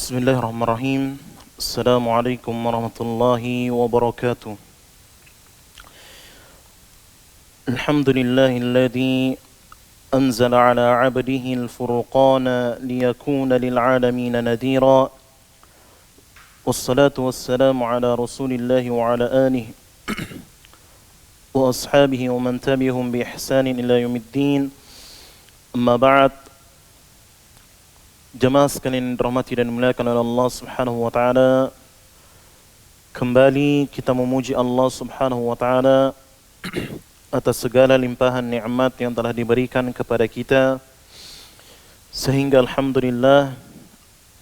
Bismillahirrahmanirrahim. Assalamualaikum warahmatullahi wabarakatuh. Alhamdulillahilladzi anzala ala 'abdihi al-furqana liyakuna lil'alamin nadhira. Wassalatu wassalamu ala Rasulillahi wa ala alihi wa ashabihi wa man tabi'ahum bi ihsanin ila yaumiddin. Amma ba'd. Jemaah sekalian dirahmati dan dimuliakan oleh Allah Subhanahu wa taala. Kembali kita memuji Allah Subhanahu wa taala atas segala limpahan nikmat yang telah diberikan kepada kita, sehingga alhamdulillah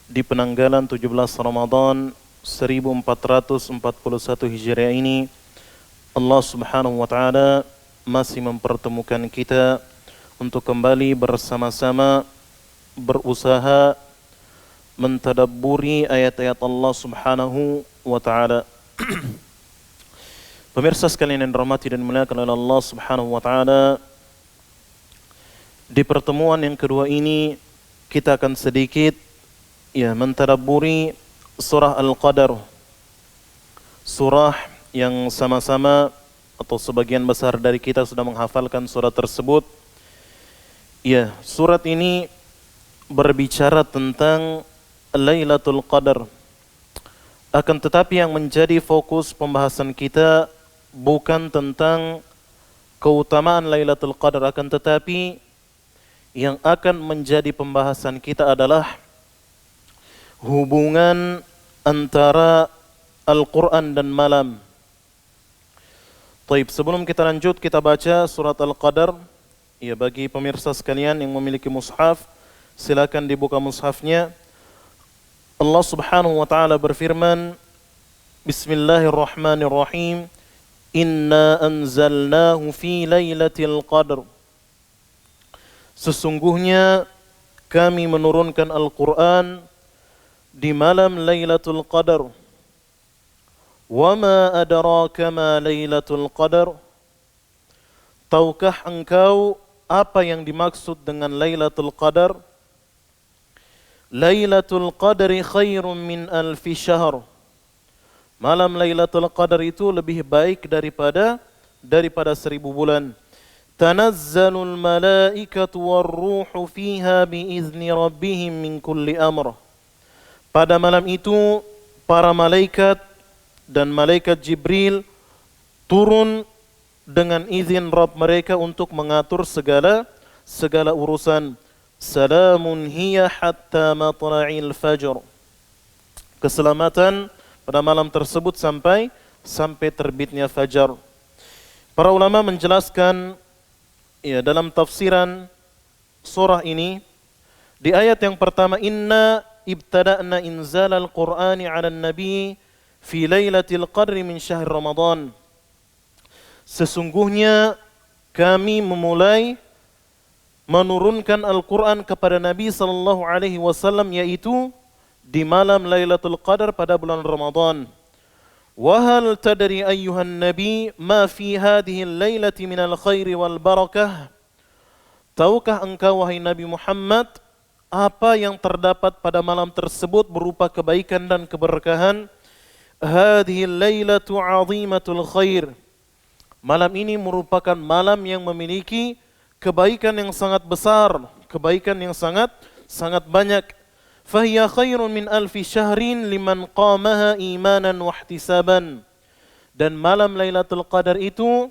di penanggalan 17 Ramadan 1441 Hijriah ini Allah Subhanahu wa taala masih mempertemukan kita untuk kembali bersama-sama berusaha mentadabburi ayat-ayat Allah Subhanahu wa taala. Pemirsa sekalian yang dirahmati dan dimuliakan oleh Allah Subhanahu wa taala, di pertemuan yang kedua ini kita akan sedikit mentadabburi surah Al-Qadar. Surah yang sama-sama atau sebagian besar dari kita sudah menghafalkan surah tersebut. Surat ini berbicara tentang Lailatul Qadar. Akan tetapi yang menjadi fokus pembahasan kita bukan tentang keutamaan Lailatul Qadar, akan tetapi yang akan menjadi pembahasan kita adalah hubungan antara Al-Quran dan malam. Taib, sebelum kita lanjut, kita baca surat Al-Qadar. Bagi pemirsa sekalian yang memiliki mushaf, silakan dibuka mushafnya. Allah Subhanahu wa taala berfirman, Bismillahirrahmanirrahim. Inna anzalnahu fi lailatul qadr. Sesungguhnya kami menurunkan Al-Quran di malam Lailatul Qadar. Wa ma adraka ma Lailatul Qadar. Tahukah engkau apa yang dimaksud dengan Lailatul Qadar? Lailatul Qadri khairum min alfi syahr. Malam Lailatul Qadar itu lebih baik daripada 1000 bulan. Tanazzalul malaikatu warruhu fiha biizni rabbihim min kulli amr. Pada malam itu para malaikat dan malaikat Jibril turun dengan izin Rabb mereka untuk mengatur segala urusan. Salamun hiya hatta matla'il fajr. Keselamatan pada malam tersebut sampai terbitnya fajar. Para ulama menjelaskan dalam tafsiran surah ini di ayat yang pertama, inna ibtada'na inzalal qur'ani 'alan nabi fi lailatul qadri min syahr ramadan. Sesungguhnya kami memulai menurunkan Al-Quran kepada Nabi sallallahu alaihi wasallam, yaitu di malam Lailatul Qadar pada bulan Ramadan. Wa hal tadri ayyuhan nabi ma fi hadhihi al-lailati min al-khairi wal barakah? Tahukah engkau wahai Nabi Muhammad apa yang terdapat pada malam tersebut berupa kebaikan dan keberkahan? Hadhihi al-lailatu 'azimatul khair. Malam ini merupakan malam yang memiliki kebaikan yang sangat besar, kebaikan yang sangat banyak. Fahiya khairun min alfi syahrin liman qamaha imanan wa ihtisaban. Dan malam Lailatul Qadar itu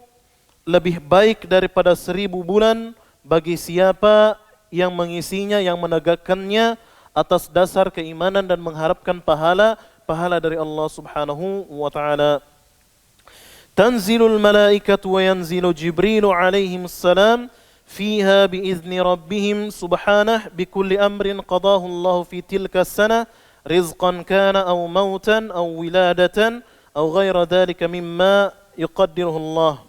lebih baik daripada 1000 bulan bagi siapa yang mengisinya, yang menegakkannya atas dasar keimanan dan mengharapkan pahala dari Allah Subhanahu wa taala. Tanzilul malaikatu wa yanzilu Jibrilu alaihim salam fiha biizni rabbihim subhanah bikulli amrin qadahu Allah fi tilka sana rizqan kana aw mautan aw wiladatan aw ghaira dhalika mimma yuqaddiruhu Allah.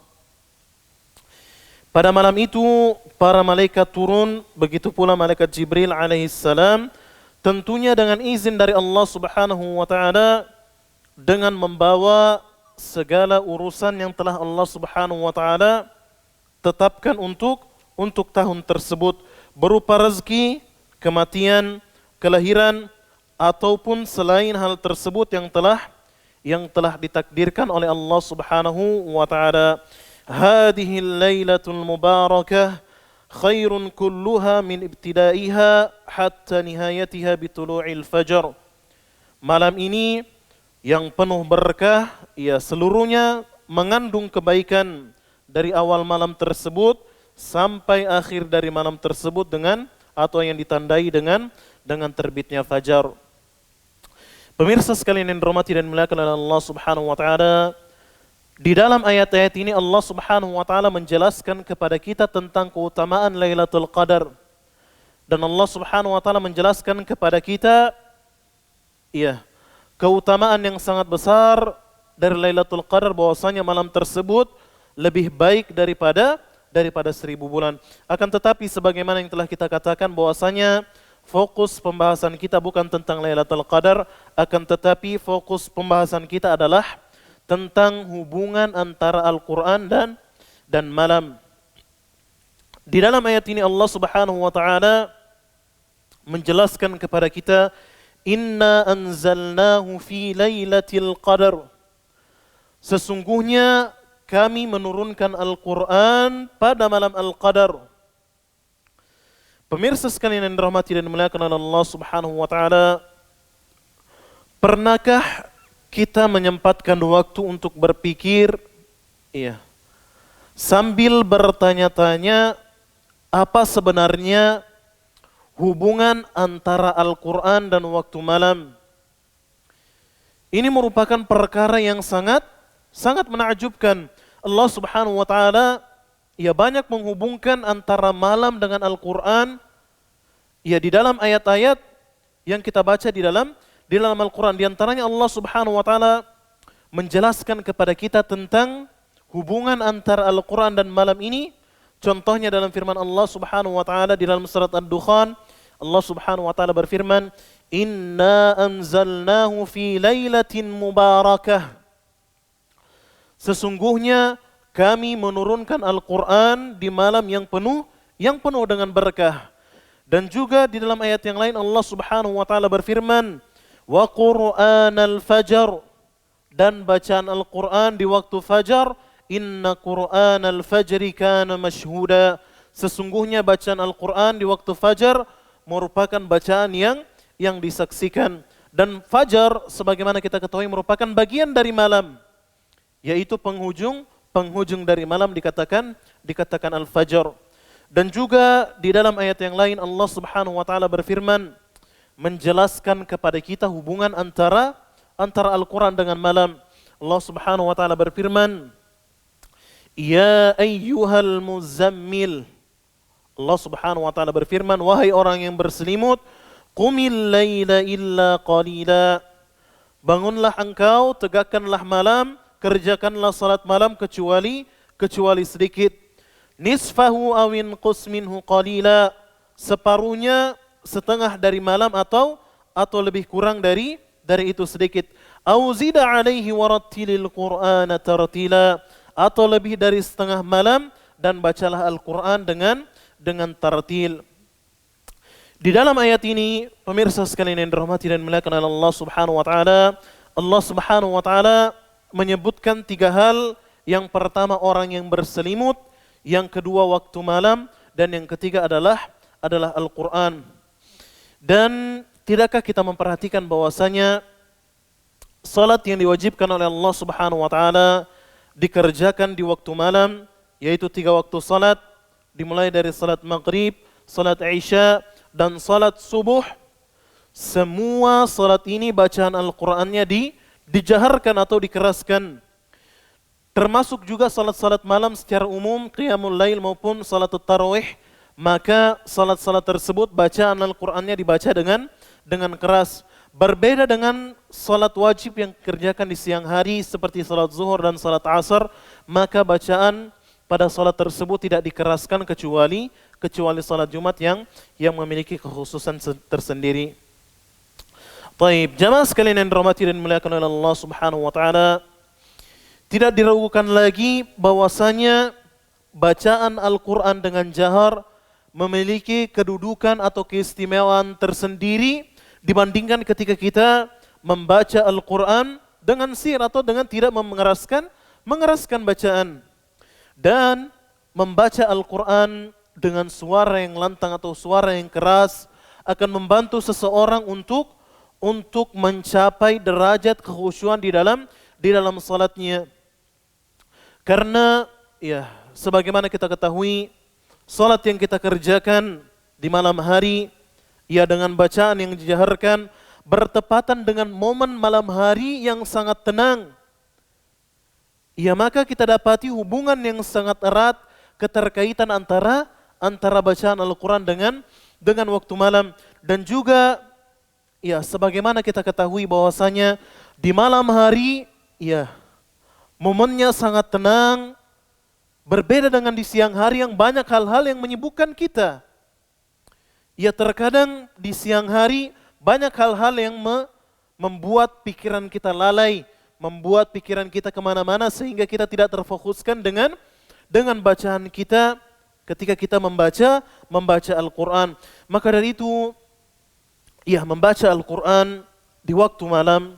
Pada malam itu para malaikat turun, begitu pula malaikat Jibril alaihi salam, tentunya dengan izin dari Allah Subhanahu wa taala, dengan membawa segala urusan yang telah Allah Subhanahu wa taala tetapkan untuk tahun tersebut, berupa rezeki, kematian, kelahiran, ataupun selain hal tersebut yang telah ditakdirkan oleh Allah Subhanahu wa taala. Hadhil lailatul mubarakah khairun kulluha min ibtidaiha hatta nihayatiha bitulu'il fajr. Malam ini yang penuh berkah, ya seluruhnya mengandung kebaikan dari awal malam tersebut sampai akhir dari malam tersebut dengan atau yang ditandai dengan terbitnya fajar. Pemirsa sekalian yang dirahmati dan dimuliakan oleh Allah Subhanahu wa taala, di dalam ayat-ayat ini Allah Subhanahu wa taala menjelaskan kepada kita tentang keutamaan Lailatul Qadar. Dan Allah Subhanahu wa taala menjelaskan kepada kita keutamaan yang sangat besar dari Lailatul Qadar, bahwasanya malam tersebut lebih baik daripada 1000 bulan. Akan tetapi sebagaimana yang telah kita katakan bahwasanya fokus pembahasan kita bukan tentang Lailatul Qadar, akan tetapi fokus pembahasan kita adalah tentang hubungan antara Al-Quran dan malam. Di dalam ayat ini Allah Subhanahu wa taala menjelaskan kepada kita, Inna anzalnahu fi lailatul qadar. Sesungguhnya kami menurunkan Al-Quran pada malam Al-Qadar. Pemirsa sekalian yang dirahmati dan dimuliakan oleh Allah Subhanahu wa taala, pernahkah kita menyempatkan waktu untuk berpikir sambil bertanya-tanya apa sebenarnya hubungan antara Al-Quran dan waktu malam? Ini merupakan perkara yang sangat menakjubkan. Allah Subhanahu wa taala banyak menghubungkan antara malam dengan Al-Quran di dalam ayat-ayat yang kita baca di dalam Al-Quran. Di antaranya Allah Subhanahu wa taala menjelaskan kepada kita tentang hubungan antara Al-Quran dan malam ini. Contohnya dalam firman Allah Subhanahu wa taala di dalam surat Ad-Dukhan, Allah Subhanahu wa taala berfirman, Inna anzalnahu fi lailatin mubarakah. Sesungguhnya kami menurunkan Al-Quran di malam yang penuh dengan berkah. Dan juga di dalam ayat yang lain Allah Subhanahu wa taala berfirman, wa Qur'anal fajar, dan bacaan Al-Quran di waktu fajar, inna Qur'anal fajri kana mashhuda. Sesungguhnya bacaan Al-Quran di waktu fajar merupakan bacaan yang disaksikan. Dan fajar sebagaimana kita ketahui merupakan bagian dari malam, yaitu penghujung dari malam dikatakan al-fajr. Dan juga di dalam ayat yang lain Allah Subhanahu wa taala berfirman menjelaskan kepada kita hubungan antara Al-Quran dengan malam. Allah Subhanahu wa taala berfirman, Ya ayyuhal muzammil. Allah Subhanahu wa taala berfirman, wahai orang yang berselimut, qumil laila illa qalila. Bangunlah engkau, tegakkanlah malam, kerjakanlah salat malam kecuali sedikit. Nisfahu awin qus minhu qalila. Separuhnya, setengah dari malam atau lebih kurang dari itu sedikit. Au zida alaihi warattilil Qur'ana tartila. Atau lebih dari setengah malam dan bacalah Al-Quran dengan tartil. Di dalam ayat ini, pemirsa sekalian yang dirahmati dan dimuliakan oleh Allah Subhanahu wa taala, Allah Subhanahu wa taala menyebutkan 3 hal. Yang pertama orang yang berselimut, yang kedua waktu malam, dan yang ketiga adalah Al-Quran. Dan tidakkah kita memperhatikan bahwasanya salat yang diwajibkan oleh Allah Subhanahu wa taala dikerjakan di waktu malam, yaitu 3 waktu salat, dimulai dari salat maghrib, salat isya, dan salat subuh. Semua salat ini bacaan Al-Qur'annya dijaharkan atau dikeraskan. Termasuk juga salat-salat malam secara umum, qiyamul lail maupun salatut tarawih, maka salat-salat tersebut bacaan Al-Qur'annya dibaca dengan keras. Berbeda dengan salat wajib yang dikerjakan di siang hari seperti salat zuhur dan salat asar, maka bacaan pada salat tersebut tidak dikeraskan kecuali salat Jumat yang memiliki kekhususan tersendiri. Baik, jamaah sekalian yang dirahmati dan dimuliakan oleh Allah Subhanahu wa taala, tidak diragukan lagi bahwasanya bacaan Al-Quran dengan jahar memiliki kedudukan atau keistimewaan tersendiri dibandingkan ketika kita membaca Al-Quran dengan sir atau dengan tidak mengeraskan bacaan. Dan membaca Al-Quran dengan suara yang lantang atau suara yang keras akan membantu seseorang untuk mencapai derajat kekhusyuan di dalam salatnya. Karena ya sebagaimana kita ketahui, salat yang kita kerjakan di malam hari ya dengan bacaan yang dijaharkan bertepatan dengan momen malam hari yang sangat tenang. Ya maka kita dapati hubungan yang sangat erat keterkaitan antara bacaan Al-Quran dengan waktu malam. Dan juga ya sebagaimana kita ketahui bahwasanya di malam hari ya momennya sangat tenang, berbeda dengan di siang hari yang banyak hal-hal yang menyibukkan kita. Ya terkadang di siang hari banyak hal-hal yang membuat pikiran kita lalai, membuat pikiran kita kemana-mana sehingga kita tidak terfokuskan dengan bacaan kita ketika kita membaca Al-Quran. Maka dari itu, ya membaca Al-Quran di waktu malam,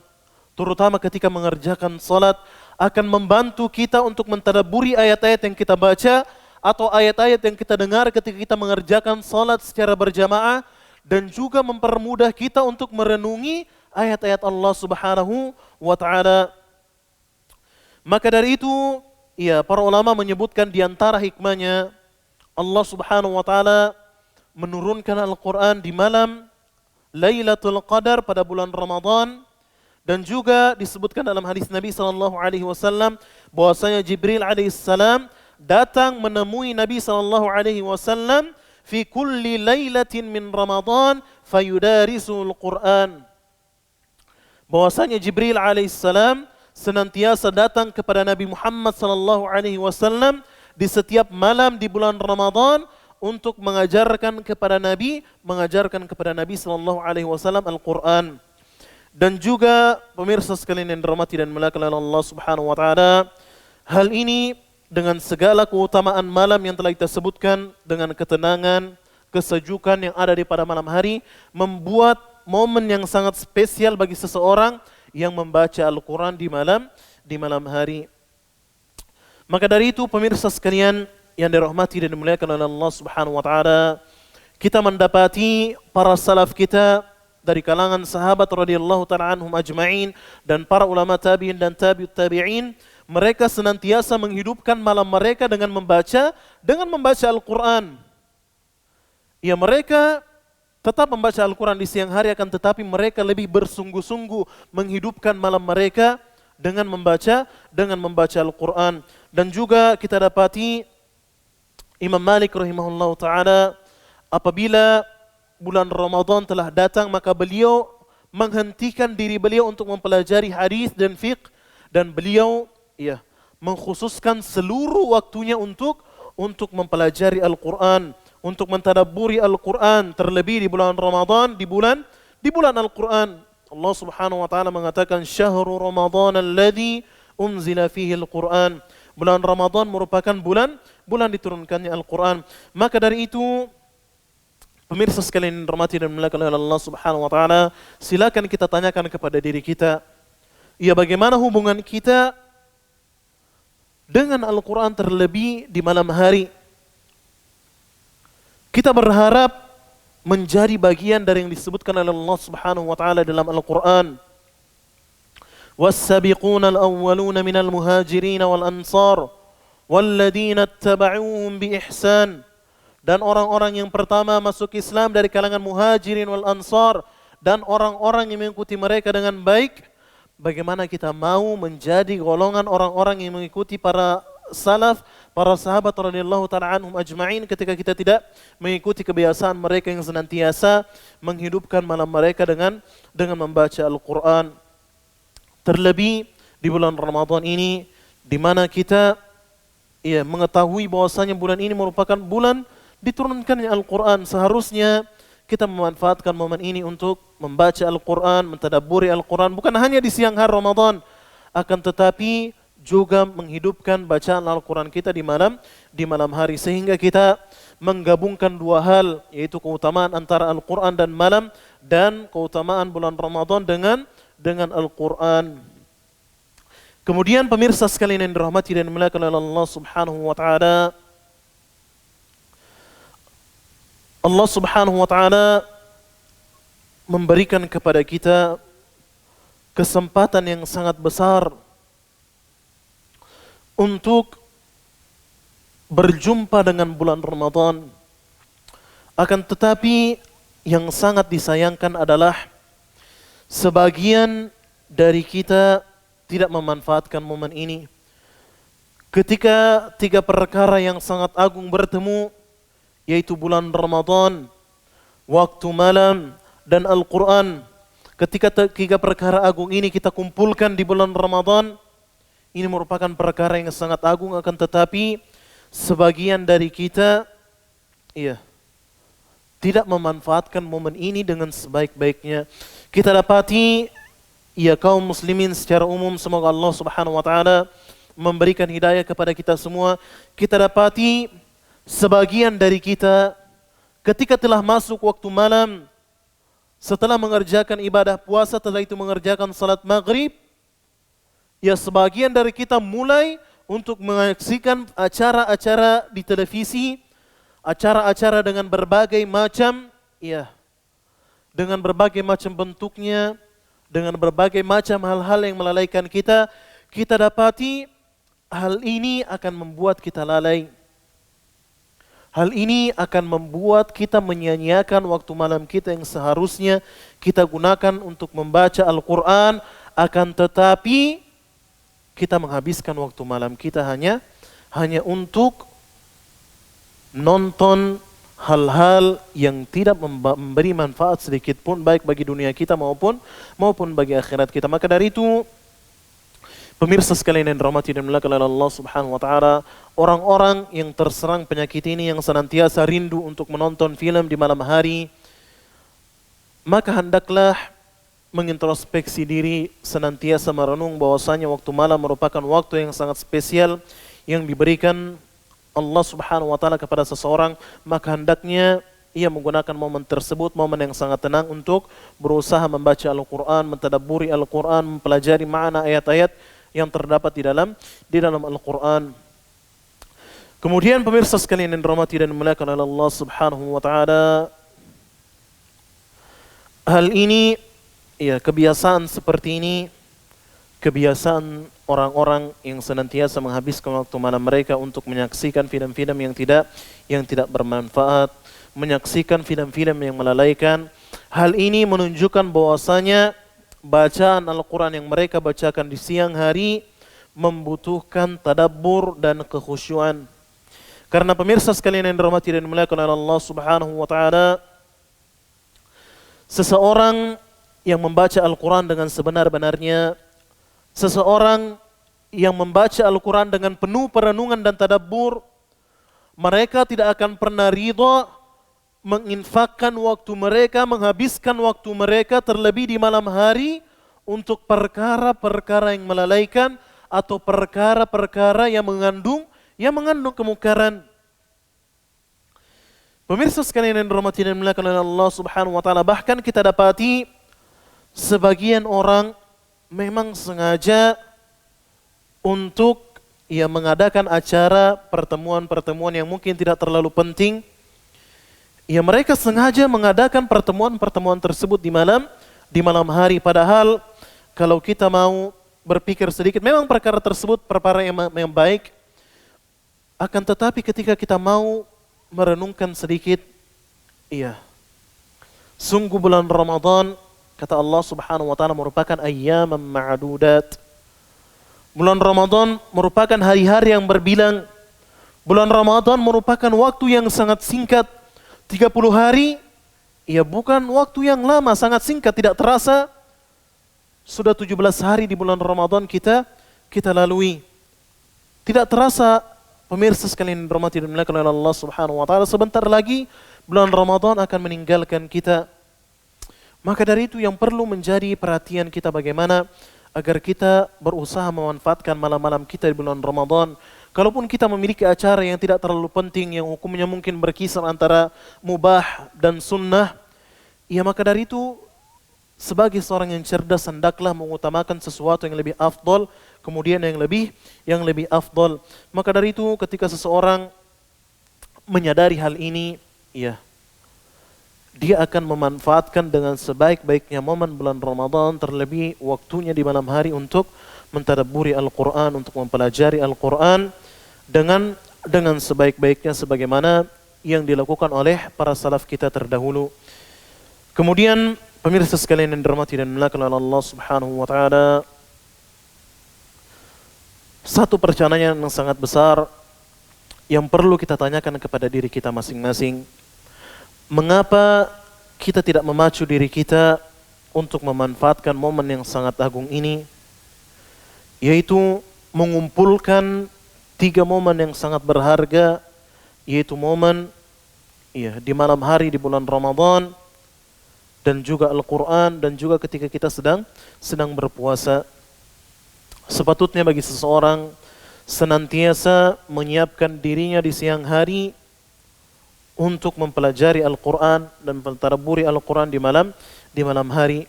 terutama ketika mengerjakan salat, akan membantu kita untuk mentadabburi ayat-ayat yang kita baca atau ayat-ayat yang kita dengar ketika kita mengerjakan salat secara berjamaah, dan juga mempermudah kita untuk merenungi ayat-ayat Allah Subhanahu wa Ta'ala. Maka dari itu, ya para ulama menyebutkan di antara hikmahnya Allah Subhanahu wa Ta'ala menurunkan Al-Quran di malam Lailatul Qadar pada bulan Ramadan, dan juga disebutkan dalam hadis Nabi sallallahu alaihi wasallam bahwasanya Jibril alaihissalam datang menemui Nabi sallallahu alaihi wasallam fi kulli lailatin min Ramadan fayudarisul Quran. Bahwasanya Jibril alaihissalam senantiasa datang kepada Nabi Muhammad sallallahu alaihi wasallam di setiap malam di bulan Ramadan untuk mengajarkan kepada Nabi sallallahu alaihi wasallam Al-Quran. Dan juga pemirsa sekalian yang dirahmati dan dimuliakan oleh Allah Subhanahu wa Ta'ala, hal ini dengan segala keutamaan malam yang telah kita sebutkan, dengan ketenangan, kesejukan yang ada di pada malam hari, membuat momen yang sangat spesial bagi seseorang yang membaca Al-Quran di malam hari. Maka dari itu pemirsa sekalian yang dirahmati dan dimuliakan oleh Allah Subhanahu wa Ta'ala, kita mendapati para salaf kita dari kalangan sahabat radhiyallahu ta'ala anhum ajma'in dan para ulama tabi'in dan tabi'ut tabi'in, mereka senantiasa menghidupkan malam mereka dengan membaca Al-Quran. Ya mereka tetap membaca Al-Quran di siang hari, akan tetapi mereka lebih bersungguh-sungguh menghidupkan malam mereka dengan membaca Al-Quran. Dan juga kita dapati Imam Malik rahimahullah ta'ala apabila bulan Ramadan telah datang, maka beliau menghentikan diri beliau untuk mempelajari hadis dan fiqh, dan beliau mengkhususkan seluruh waktunya untuk mempelajari Al-Quran, untuk mentadabburi Al-Quran, terlebih di bulan Ramadan, di bulan Al-Quran. Allah Subhanahu wa Ta'ala mengatakan syahrul Ramadan alladzi unzila fihi Al-Quran. Bulan Ramadan merupakan bulan diturunkannya Al-Quran. Maka dari itu pemirsa sekalian yang dirahmati dan dimuliakan oleh Allah Subhanahu wa Ta'ala, silakan kita tanyakan kepada diri kita, ya bagaimana hubungan kita dengan Al-Quran terlebih di malam hari. Kita berharap menjadi bagian dari yang disebutkan oleh Allah Subhanahu wa Ta'ala dalam Al-Quran. Was-sabiquna al-awwaluna minal muhajirin wal ansar walladzina ittaba'uuhum bi ihsan. Dan orang-orang yang pertama masuk Islam dari kalangan muhajirin wal ansar dan orang-orang yang mengikuti mereka dengan baik. Bagaimana kita mau menjadi golongan orang-orang yang mengikuti para salaf, para sahabat radhiyallahu ta'ala anhum ajma'in, ketika kita tidak mengikuti kebiasaan mereka yang senantiasa menghidupkan malam mereka dengan membaca Al-Quran. Terlebih di bulan Ramadan ini, di mana kita mengetahui bahwasanya bulan ini merupakan bulan diturunkannya Al-Quran. Seharusnya kita memanfaatkan momen ini untuk membaca Al-Quran, mentadabburi Al-Quran, bukan hanya di siang hari Ramadan, akan tetapi juga menghidupkan bacaan Al-Quran kita di malam hari, sehingga kita menggabungkan dua hal, yaitu keutamaan antara Al-Quran dan malam, dan keutamaan bulan Ramadan dengan Al-Quran. Kemudian pemirsa sekalian yang dirahmati dan dimuliakan oleh Allah Subhanahu wa taala, Allah Subhanahu wa taala memberikan kepada kita kesempatan yang sangat besar untuk berjumpa dengan bulan Ramadan. Akan tetapi yang sangat disayangkan adalah sebagian dari kita tidak memanfaatkan momen ini. Ketika tiga perkara yang sangat agung bertemu, yaitu bulan Ramadan, waktu malam, dan Al-Quran. Ketika tiga perkara agung ini kita kumpulkan di bulan Ramadan, ini merupakan perkara yang sangat agung, akan tetapi sebagian dari kita tidak memanfaatkan momen ini dengan sebaik-baiknya. Kita dapati kaum muslimin secara umum, semoga Allah Subhanahu wa taala memberikan hidayah kepada kita semua. Kita dapati sebagian dari kita ketika telah masuk waktu malam, setelah mengerjakan ibadah puasa, setelah itu mengerjakan salat maghrib, sebagian dari kita mulai untuk menyaksikan acara-acara di televisi, acara-acara dengan berbagai macam, dengan berbagai macam bentuknya, dengan berbagai macam hal-hal yang melalaikan kita. Kita dapati hal ini akan membuat kita lalai. Hal ini akan membuat kita menyia-nyiakan waktu malam kita yang seharusnya kita gunakan untuk membaca Al-Quran, akan tetapi kita menghabiskan waktu malam kita hanya untuk nonton hal-hal yang tidak memberi manfaat sedikit pun, baik bagi dunia kita maupun bagi akhirat kita. Maka dari itu, pemirsa sekalian yang dirahmati dan dimuliakan oleh Allah Subhanahu wa taala, orang-orang yang terserang penyakit ini, yang senantiasa rindu untuk menonton film di malam hari, maka hendaklah mengintrospeksi diri, senantiasa merenung bahwasanya waktu malam merupakan waktu yang sangat spesial yang diberikan Allah Subhanahu wa taala kepada seseorang. Maka hendaknya ia menggunakan momen tersebut, momen yang sangat tenang, untuk berusaha membaca Al-Quran, mentadabburi Al-Quran, mempelajari makna ayat-ayat yang terdapat di dalam Al-Quran. Kemudian pemirsa sekalian yang dirahmati dan dimuliakan oleh Allah Subhanahu wa taala, hal ini, kebiasaan seperti ini, kebiasaan orang-orang yang senantiasa menghabiskan waktu malam mereka untuk menyaksikan film-film yang tidak bermanfaat, menyaksikan film-film yang melalaikan. Hal ini menunjukkan bahwasanya bacaan Al-Quran yang mereka bacakan di siang hari membutuhkan tadabbur dan kekhusyuan. Karena pemirsa sekalian yang dirahmati dan dimuliakan oleh Allah Subhanahu wa taala, seseorang yang membaca Al-Quran dengan sebenar-benarnya, seseorang yang membaca Al-Quran dengan penuh perenungan dan tadabbur, mereka tidak akan pernah ridha menginfakkan waktu mereka, menghabiskan waktu mereka terlebih di malam hari untuk perkara-perkara yang melalaikan atau perkara-perkara yang mengandung kemungkaran. Pemirsa sekalian yang dirahmati dan dimuliakan oleh Allah Subhanahu wa taala, bahkan kita dapati sebagian orang memang sengaja untuk mengadakan acara pertemuan-pertemuan yang mungkin tidak terlalu penting. Mereka sengaja mengadakan pertemuan-pertemuan tersebut di malam hari. Padahal kalau kita mau berpikir sedikit, memang perkara tersebut perkara yang baik. Akan tetapi ketika kita mau merenungkan sedikit, sungguh bulan Ramadan, kata Allah Subhanahu wa taala, merupakan ayyaman ma'dudat. Bulan Ramadan merupakan hari-hari yang berbilang. Bulan Ramadan merupakan waktu yang sangat singkat. 30 hari, bukan waktu yang lama, sangat singkat, tidak terasa. Sudah 17 hari di bulan Ramadan kita lalui. Tidak terasa, pemirsa sekalian dirahmati dan dimuliakan oleh Allah Subhanahu wa taala, sebentar lagi bulan Ramadan akan meninggalkan kita. Maka dari itu yang perlu menjadi perhatian kita bagaimana agar kita berusaha memanfaatkan malam-malam kita di bulan Ramadan. Kalaupun kita memiliki acara yang tidak terlalu penting, yang hukumnya mungkin berkisar antara mubah dan sunnah, ya maka dari itu sebagai seorang yang cerdas hendaklah mengutamakan sesuatu yang lebih afdol, kemudian yang lebih afdol. Maka dari itu ketika seseorang menyadari hal ini, ya dia akan memanfaatkan dengan sebaik-baiknya momen bulan Ramadan, terlebih waktunya di malam hari untuk mentadabburi Al-Quran, untuk mempelajari Al-Quran dengan sebaik-baiknya sebagaimana yang dilakukan oleh para salaf kita terdahulu. Kemudian pemirsa sekalian yang dirahmati dan dimuliakan oleh Allah Subhanahu wa taala, satu pertanyaan yang sangat besar yang perlu kita tanyakan kepada diri kita masing-masing. Mengapa kita tidak memacu diri kita untuk memanfaatkan momen yang sangat agung ini, yaitu mengumpulkan 3 momen yang sangat berharga, yaitu momen di malam hari di bulan Ramadan, dan juga Al-Quran, dan juga ketika kita sedang berpuasa. Sepatutnya bagi seseorang senantiasa menyiapkan dirinya di siang hari untuk mempelajari Al-Quran dan mentadabburi Al-Quran di malam hari.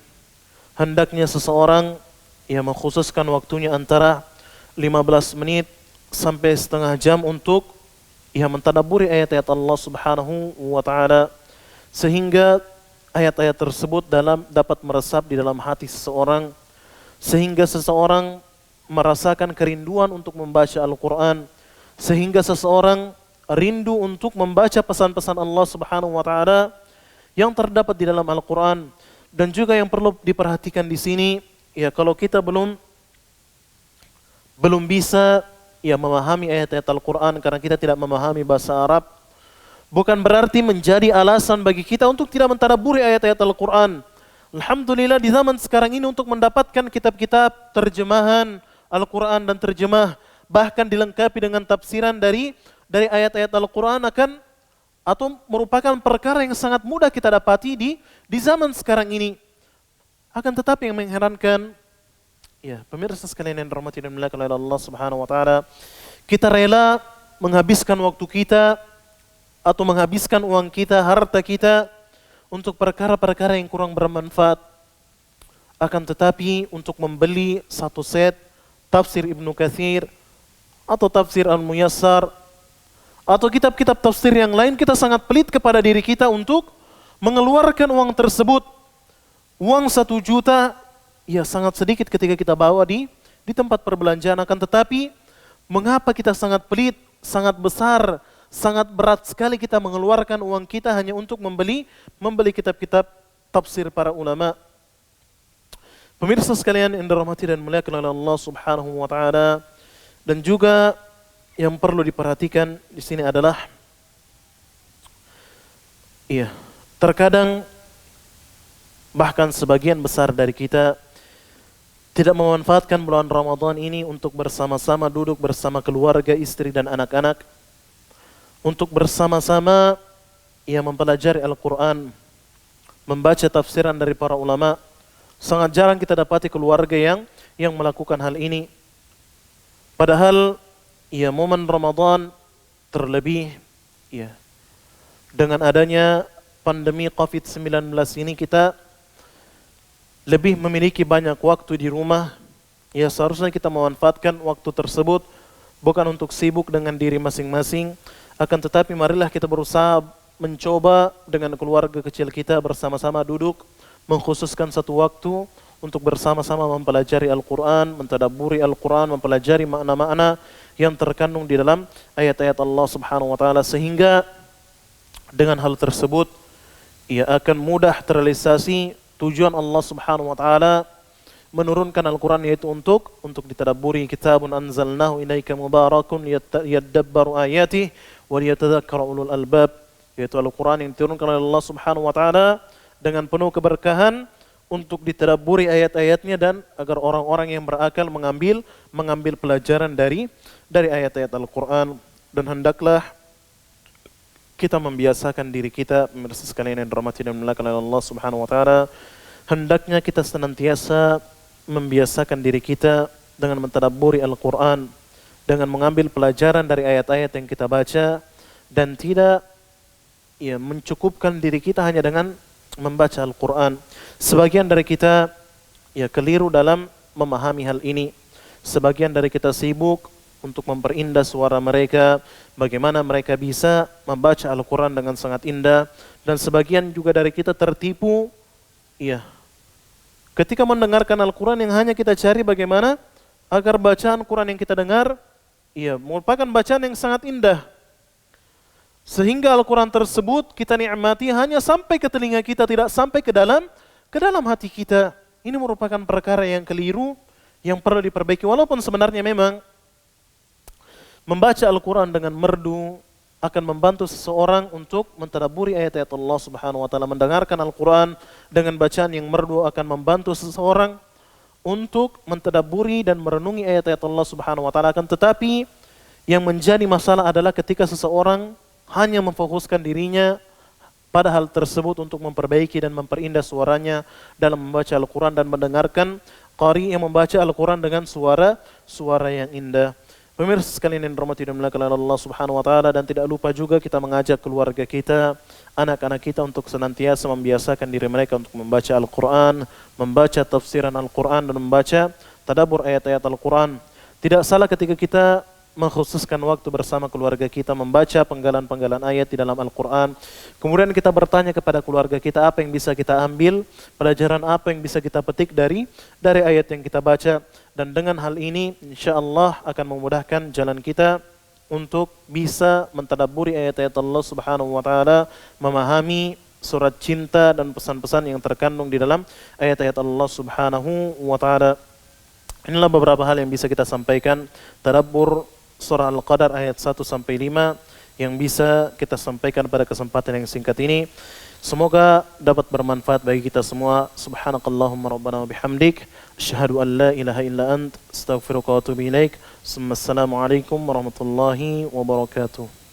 Hendaknya seseorang mengkhususkan waktunya antara 15 menit sampai setengah jam untuk mentadabburi ayat-ayat Allah Subhanahu wa taala, sehingga ayat-ayat tersebut dapat meresap di dalam hati seseorang, sehingga seseorang merasakan kerinduan untuk membaca Al-Quran, sehingga seseorang rindu untuk membaca pesan-pesan Allah Subhanahu wa taala yang terdapat di dalam Al-Quran. Dan juga yang perlu diperhatikan di sini, kalau kita belum bisa memahami ayat-ayat Al-Quran karena kita tidak memahami bahasa Arab, bukan berarti menjadi alasan bagi kita untuk tidak mentadabburi ayat-ayat Al-Quran. Alhamdulillah di zaman sekarang ini untuk mendapatkan kitab-kitab terjemahan Al-Quran dan terjemah, bahkan dilengkapi dengan tafsiran dari ayat-ayat Al-Quran atau merupakan perkara yang sangat mudah kita dapati di zaman sekarang ini. Akan tetapi yang mengherankan, pemirsa sekalian yang dirahmati dan dimuliakan oleh Allah Subhanahu wa taala, kita rela menghabiskan waktu kita atau menghabiskan uang kita, harta kita untuk perkara-perkara yang kurang bermanfaat. Akan tetapi untuk membeli satu set tafsir Ibnu Katsir atau tafsir Al-Muyassar atau kitab-kitab tafsir yang lain, kita sangat pelit kepada diri kita untuk mengeluarkan uang tersebut. Uang 1 juta sangat sedikit ketika kita bawa di tempat perbelanjaan, akan tetapi mengapa kita sangat pelit, sangat besar, sangat berat sekali kita mengeluarkan uang kita hanya untuk membeli kitab-kitab tafsir para ulama. Pemirsa sekalian yang dirahmati dan dimuliakan oleh Allah Subhanahu wa taala, dan juga yang perlu diperhatikan di sini adalah terkadang bahkan sebagian besar dari kita tidak memanfaatkan bulan Ramadan ini untuk bersama-sama duduk bersama keluarga, istri dan anak-anak, untuk bersama-sama mempelajari Al-Quran, membaca tafsiran dari para ulama. Sangat jarang kita dapati keluarga yang melakukan hal ini. Padahal momen Ramadan, terlebih dengan adanya pandemi COVID-19 ini, kita lebih memiliki banyak waktu di rumah. Seharusnya kita memanfaatkan waktu tersebut bukan untuk sibuk dengan diri masing-masing, akan tetapi marilah kita berusaha mencoba dengan keluarga kecil kita bersama-sama duduk, mengkhususkan satu waktu untuk bersama-sama mempelajari Al-Quran, mentadabburi Al-Quran, mempelajari makna-makna yang terkandung di dalam ayat-ayat Allah Subhanahu wa taala, sehingga dengan hal tersebut akan mudah terrealisasi tujuan Allah Subhanahu wa taala menurunkan Al-Quran, yaitu untuk ditadabburi. Kitabun anzalnahu ilaika mubarakun yadabbaru ayatih wa liyatadzakkara ulul albab, yaitu Al-Quran yang diturunkan oleh Allah Subhanahu wa taala dengan penuh keberkahan untuk ditadabburi ayat-ayatnya, dan agar orang-orang yang berakal mengambil pelajaran dari ayat-ayat Al-Quran. Dan hendaklah kita membiasakan diri kita, pemirsa sekalian yang dirahmati dan dimuliakan oleh Allah Subhanahu wa taala, hendaknya kita senantiasa membiasakan diri kita dengan mentadabburi Al-Quran, dengan mengambil pelajaran dari ayat-ayat yang kita baca, dan tidak mencukupkan diri kita hanya dengan membaca Al-Quran. Sebagian dari kita keliru dalam memahami hal ini. Sebagian dari kita sibuk untuk memperindah suara mereka, bagaimana mereka bisa membaca Al-Quran dengan sangat indah, dan sebagian juga dari kita tertipu ketika mendengarkan Al-Quran yang hanya kita cari bagaimana agar bacaan Quran yang kita dengar merupakan bacaan yang sangat indah. Sehingga Al-Quran tersebut kita nikmati hanya sampai ke telinga kita, tidak sampai ke dalam hati kita. Ini merupakan perkara yang keliru, yang perlu diperbaiki. Walaupun sebenarnya memang membaca Al-Quran dengan merdu akan membantu seseorang untuk mentadabburi ayat-ayat Allah Subhanahu wa taala. Mendengarkan Al-Quran dengan bacaan yang merdu akan membantu seseorang untuk mentadabburi dan merenungi ayat-ayat Allah Subhanahu wa taala. Akan tetapi yang menjadi masalah adalah ketika seseorang hanya memfokuskan dirinya pada hal tersebut untuk memperbaiki dan memperindah suaranya dalam membaca Al-Quran dan mendengarkan qari yang membaca Al-Quran dengan suara yang indah. Pemirsa sekalian yang dirahmati dan dimuliakan oleh Allah Subhanahu wa taala, dan tidak lupa juga kita mengajak keluarga kita, anak-anak kita untuk senantiasa membiasakan diri mereka untuk membaca Al-Quran, membaca tafsiran Al-Quran dan membaca tadabbur ayat-ayat Al-Quran. Tidak salah ketika kita mengkhususkan waktu bersama keluarga kita membaca penggalan-penggalan ayat di dalam Al-Quran. Kemudian kita bertanya kepada keluarga kita apa yang bisa kita ambil, pelajaran apa yang bisa kita petik dari ayat yang kita baca. Dan dengan hal ini insyaallah akan memudahkan jalan kita untuk bisa mentadabburi ayat-ayat Allah Subhanahu wa taala, memahami surat cinta dan pesan-pesan yang terkandung di dalam ayat-ayat Allah Subhanahu wa taala. Inilah beberapa hal yang bisa kita sampaikan tadabbur surah Al-Qadar ayat 1 sampai 5 yang bisa kita sampaikan pada kesempatan yang singkat ini. Semoga dapat bermanfaat bagi kita semua. Subhanakallahumma rabbana wa bihamdik, asyhadu an la ilaha illa ant, astaghfiruka wa atubu ilaik. Assalamualaikum warahmatullahi wabarakatuh.